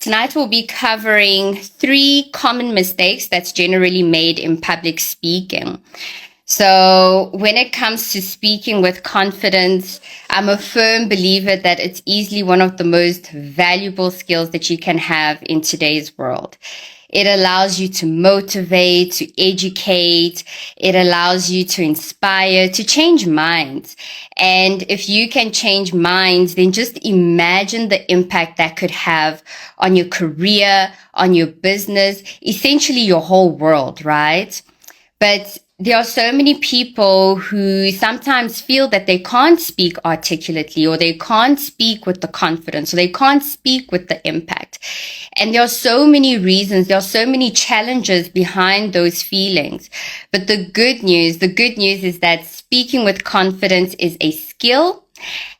Tonight we'll be covering 3 common mistakes that's generally made in public speaking. So when it comes to speaking with confidence, I'm a firm believer that it's easily one of the most valuable skills that you can have in today's world. It allows you to motivate, to educate. It allows you to inspire, to change minds. And if you can change minds, then just imagine the impact that could have on your career, on your business, essentially your whole world, right? But there are so many people who sometimes feel that they can't speak articulately, or they can't speak with the confidence, or they can't speak with the impact. And there are so many reasons, there are so many challenges behind those feelings. But the good news is that speaking with confidence is a skill.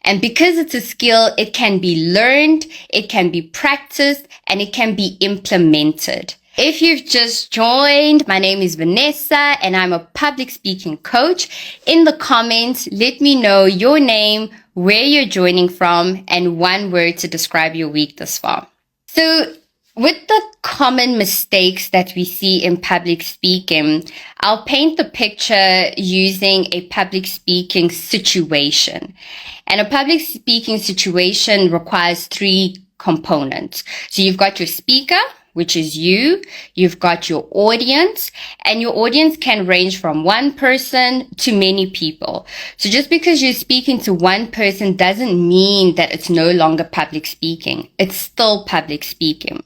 And because it's a skill, it can be learned, it can be practiced, and it can be implemented. If you've just joined, my name is Vanessa and I'm a public speaking coach. In the comments, let me know your name, where you're joining from, and 1 word to describe your week thus far. So with the common mistakes that we see in public speaking, I'll paint the picture using a public speaking situation. And a public speaking situation requires 3 components. So you've got your speaker, which is you, you've got your audience, and your audience can range from 1 person to many people. So just because you're speaking to 1 person doesn't mean that it's no longer public speaking. It's still public speaking.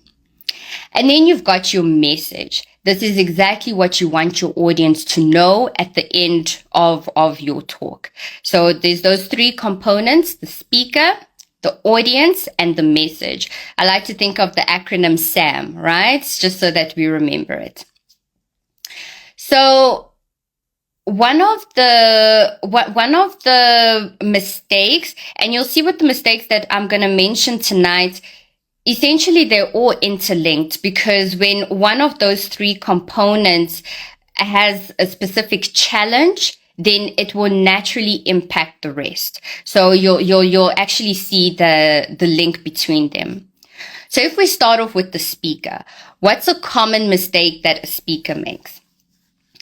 And then you've got your message. This is exactly what you want your audience to know at the end of your talk. So there's those 3 components: the speaker, the audience, and the message. I like to think of the acronym SAM, right? Just so that we remember it. So one of the mistakes, and you'll see what the mistakes that I'm going to mention tonight, essentially they're all interlinked, because when one of those 3 components has a specific challenge, then it will naturally impact the rest. So you'll actually see the link between them. So if we start off with the speaker, what's a common mistake that a speaker makes?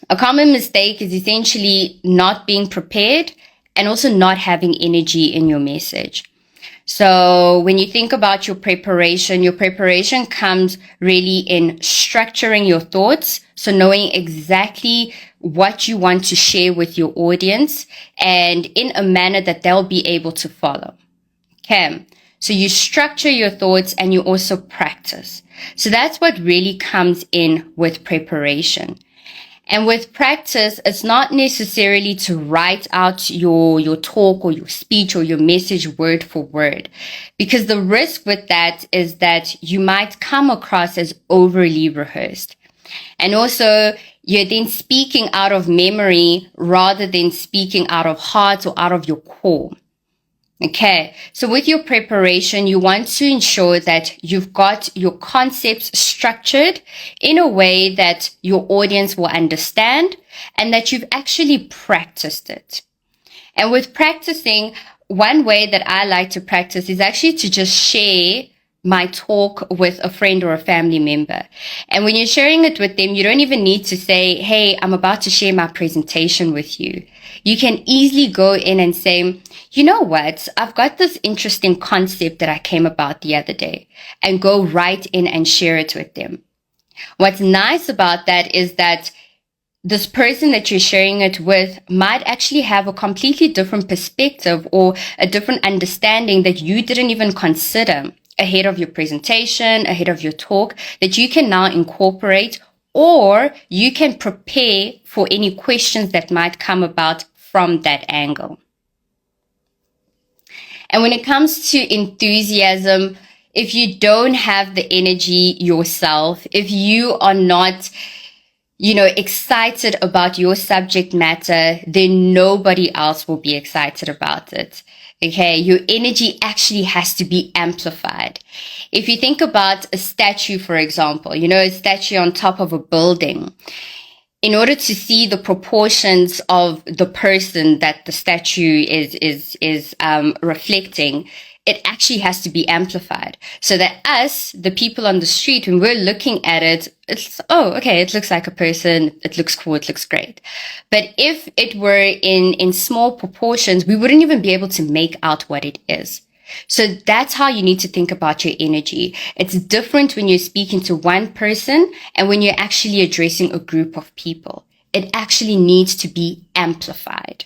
A common mistake is essentially not being prepared and also not having energy in your message. So when you think about your preparation comes really in structuring your thoughts. So knowing exactly what you want to share with your audience and in a manner that they'll be able to follow. Okay. So you structure your thoughts and you also practice. So that's what really comes in with preparation. And with practice, it's not necessarily to write out your talk or your speech or your message word for word, because the risk with that is that you might come across as overly rehearsed. And also, you're then speaking out of memory rather than speaking out of heart or out of your core. Okay, so with your preparation, you want to ensure that you've got your concepts structured in a way that your audience will understand and that you've actually practiced it. And with practicing, one way that I like to practice is actually to just share my talk with a friend or a family member. And when you're sharing it with them, you don't even need to say, hey, I'm about to share my presentation with you. You can easily go in and say, you know what, I've got this interesting concept that I came about the other day, and go right in and share it with them. What's nice about that is that this person that you're sharing it with might actually have a completely different perspective or a different understanding that you didn't even consider ahead of your presentation, ahead of your talk, that you can now incorporate, or you can prepare for any questions that might come about from that angle. And when it comes to enthusiasm, if you don't have the energy yourself, if you are not, excited about your subject matter, then nobody else will be excited about it. Okay, your energy actually has to be amplified. If you think about a statue, for example, a statue on top of a building, in order to see the proportions of the person that the statue is reflecting, it actually has to be amplified so that us, the people on the street, when we're looking at it, it's, oh, okay, it looks like a person. It looks cool. It looks great. But if it were in small proportions, we wouldn't even be able to make out what it is. So that's how you need to think about your energy. It's different when you're speaking to one person and when you're actually addressing a group of people. It actually needs to be amplified.